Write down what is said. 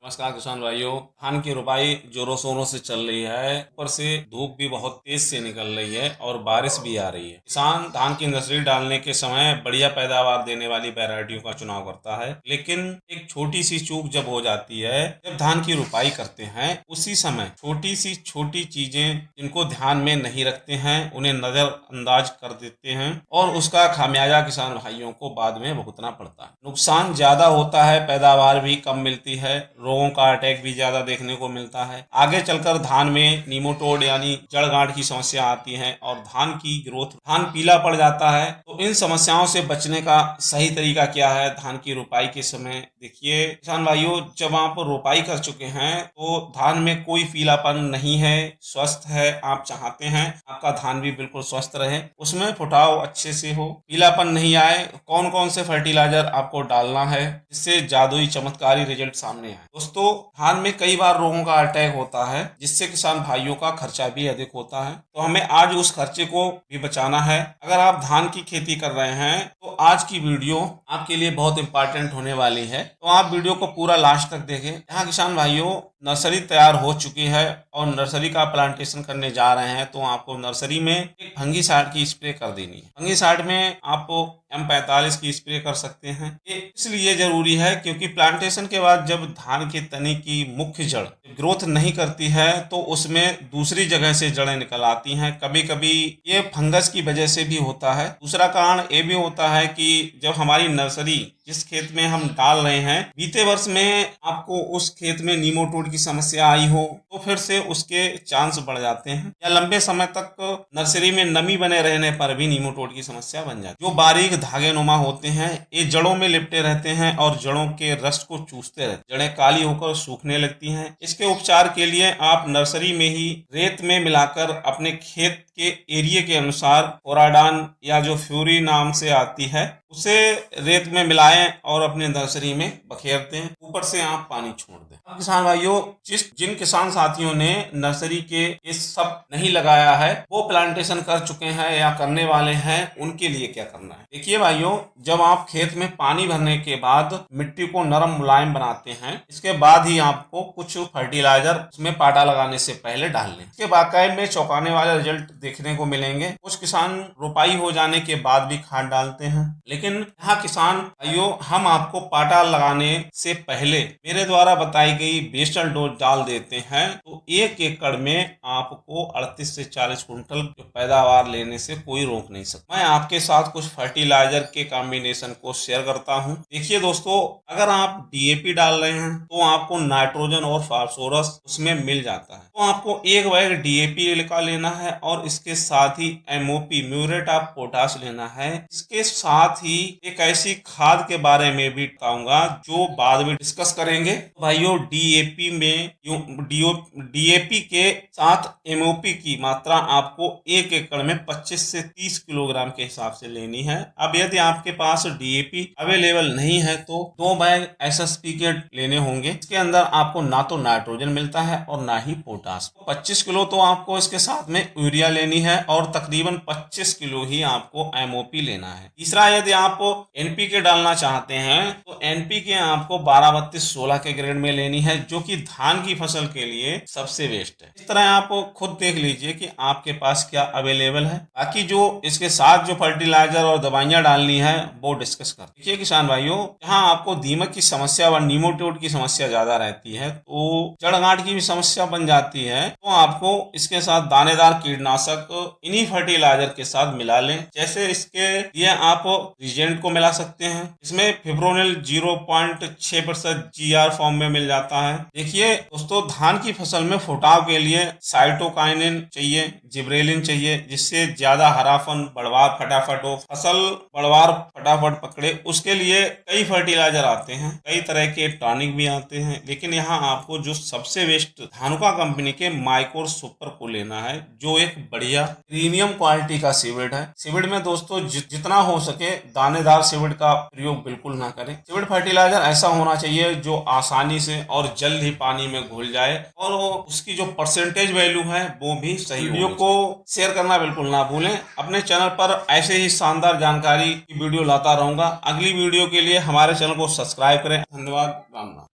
नमस्कार किसान भाइयों। धान की रोपाई जोरों शोरों से चल रही है। ऊपर से धूप भी बहुत तेज से निकल रही है और बारिश भी आ रही है। किसान धान की नर्सरी डालने के समय बढ़िया पैदावार देने वाली वैरायटियों का चुनाव करता है, लेकिन एक छोटी सी चूक जब हो जाती है, जब धान की रोपाई करते हैं उसी समय छोटी चीजें जिनको ध्यान में नहीं रखते हैं उन्हें नजरअंदाज कर देते हैं और उसका खामियाजा किसान भाइयों को बाद में भुगतना पड़ता है। नुकसान ज्यादा होता है, पैदावार भी कम मिलती है, रोगों का अटैक भी ज्यादा देखने को मिलता है। आगे चलकर धान में नीमोटोड यानी जड़ गांठ की समस्या आती है और धान की ग्रोथ, धान पीला पड़ जाता है। तो इन समस्याओं से बचने का सही तरीका क्या है धान की रोपाई के समय? देखिए किसान भाइयों, जब आप रोपाई कर चुके हैं तो धान में कोई पीलापन नहीं है, स्वस्थ है। आप चाहते हैं आपका धान भी बिल्कुल स्वस्थ रहे, उसमें फुटाव अच्छे से हो, पीलापन नहीं आए। कौन कौन से फर्टिलाइजर आपको डालना है जिससे जादुई चमत्कारी रिजल्ट सामने आए? दोस्तों, धान में कई बार रोगों का अटैक होता है जिससे किसान भाइयों का खर्चा भी अधिक होता है। तो हमें आज उस खर्चे को भी बचाना है। अगर आप धान की खेती कर रहे हैं तो आज की वीडियो आपके लिए बहुत इंपॉर्टेंट होने वाली है, तो आप वीडियो को पूरा लास्ट तक देखें। यहाँ किसान भाइयों, नर्सरी तैयार हो चुकी है और नर्सरी का प्लांटेशन करने जा रहे हैं तो आपको नर्सरी में एक फंगीसाइड की स्प्रे कर देनी है। फंगीसाइड में आप M45 की स्प्रे कर सकते हैं। ये इसलिए जरूरी है क्योंकि प्लांटेशन के बाद जब धान के तने की मुख्य जड़ ग्रोथ नहीं करती है तो उसमें दूसरी जगह से जड़ें निकल आती हैं। कभी कभी ये फंगस की वजह से भी होता है। दूसरा कारण ये भी होता है कि जब हमारी नर्सरी जिस खेत में हम डाल रहे हैं, बीते वर्ष में आपको उस खेत में नीमोटोड की समस्या आई हो तो फिर से उसके चांस बढ़ जाते हैं, या लंबे समय तक नर्सरी में नमी बने रहने पर भी नीमोटोड की समस्या बन जाती है। जो बारीक धागे नुमा होते हैं ये जड़ों में लिपटे रहते हैं और जड़ों के रस को चूसते रहते हैं, जड़ें काली होकर सूखने लगती हैं। इसके उपचार के लिए आप नर्सरी में ही रेत में मिलाकर अपने खेत के एरिया के अनुसार कोराडान या जो फ्यूरी नाम से आती है उसे रेत में मिलाएं और अपने नर्सरी में बखेरते हैं। ऊपर से आप पानी छोड़ दें। अब किसान भाइयों, जिन किसान साथियों ने नर्सरी के ये सब नहीं लगाया है, वो प्लांटेशन कर चुके हैं या करने वाले हैं, उनके लिए क्या करना है? देखिए भाइयों, जब आप खेत में पानी भरने के बाद मिट्टी को नरम मुलायम बनाते हैं, इसके बाद ही आपको कुछ फर्टिलाइजर उसमें पाटा लगाने से पहले डाल लें। इसके वाकई में चौंकाने वाले रिजल्ट देखने को मिलेंगे। कुछ किसान रोपाई हो जाने के बाद भी खाद डालते हैं, लेकिन यहाँ किसान भाइयों, हम आपको पाटा लगाने से पहले मेरे द्वारा बताई गई बेसल डोज डाल देते हैं तो 1 एकड़ में आपको 38 से 40 कुंटल पैदावार लेने से कोई रोक नहीं सकता। मैं आपके साथ कुछ फर्टिलाइजर के कॉम्बिनेशन को शेयर करता हूँ। देखिए दोस्तों, अगर आप DAP डाल रहे हैं तो आपको नाइट्रोजन और फास्फोरस उसमें मिल जाता है, तो आपको 1 बैग DAP का लेना है और इसके साथ ही MOP म्यूरेट ऑफ पोटाश लेना है। इसके साथ ही एक ऐसी खाद के बारे में भी बताऊंगा जो बाद में डिस्कस करेंगे। भाइयों, DAP के साथ MOP की मात्रा आपको 1 एकड़ में 25 से 30 किलोग्राम के हिसाब से लेनी है। अब यदि आपके पास DAP अवेलेबल नहीं है तो 2 बैग SSP के लेने होंगे। इसके अंदर आपको ना तो नाइट्रोजन मिलता है और ना ही पोटाश। 25 किलो तो आपको इसके साथ में यूरिया लेनी है और तकरीबन 25 किलो ही आपको MOP लेना है। तीसरा, यदि आप NPK डालना चाहते हैं तो NPK आपको 12-32-16 के ग्रेड में लेनी है, जो कि धान की फसल के लिए सबसे बेस्ट है। इस तरह आप खुद देख लीजिए कि आपके पास क्या अवेलेबल है। बाकी जो इसके साथ जो फर्टिलाइजर और दवाइयां डालनी है वो डिस्कस कर। देखिए किसान भाइयों, यहाँ आपको दीमक की समस्या व नीमोटोड की समस्या ज्यादा रहती है तो जड़ गांठ की भी समस्या बन जाती है, तो आपको इसके साथ दानेदार कीटनाशक इन्हीं फर्टिलाइजर के साथ मिला लें। जैसे इसके लिए आप रिजेंट को मिला सकते हैं, इसमें फिब्रोनिल 0.6% GR फॉर्म में मिल जाता है। देखिए दोस्तों, धान की फसल में फुटाव के लिए साइटोकाइनिन चाहिए, जिब्रेलिन चाहिए, जिससे ज्यादा हरापन, बढ़वार फटाफट हो, फसल बढ़वार फटाफट पकड़े। उसके लिए कई फर्टिलाइजर आते हैं, कई तरह के टॉनिक भी आते हैं, लेकिन यहाँ आपको जो सबसे बेस्ट धानुका कंपनी के माइकोर सुपर को लेना है, जो एक बढ़िया प्रीमियम क्वालिटी का सीविड है। सीविड में दोस्तों जितना हो सके दानेदार सीविड का प्रयोग बिल्कुल ना करें। सीविड फर्टिलाइजर ऐसा होना चाहिए जो आसानी से और जल्द ही पानी में घुल जाए और उसकी जो परसेंटेज वैल्यू है वो भी सही। वीडियो को शेयर करना बिल्कुल ना भूलें। अपने चैनल पर ऐसे ही शानदार जानकारी की वीडियो लाता रहूंगा। अगली वीडियो के लिए हमारे चैनल को सब्सक्राइब करें। धन्यवाद। राम राम।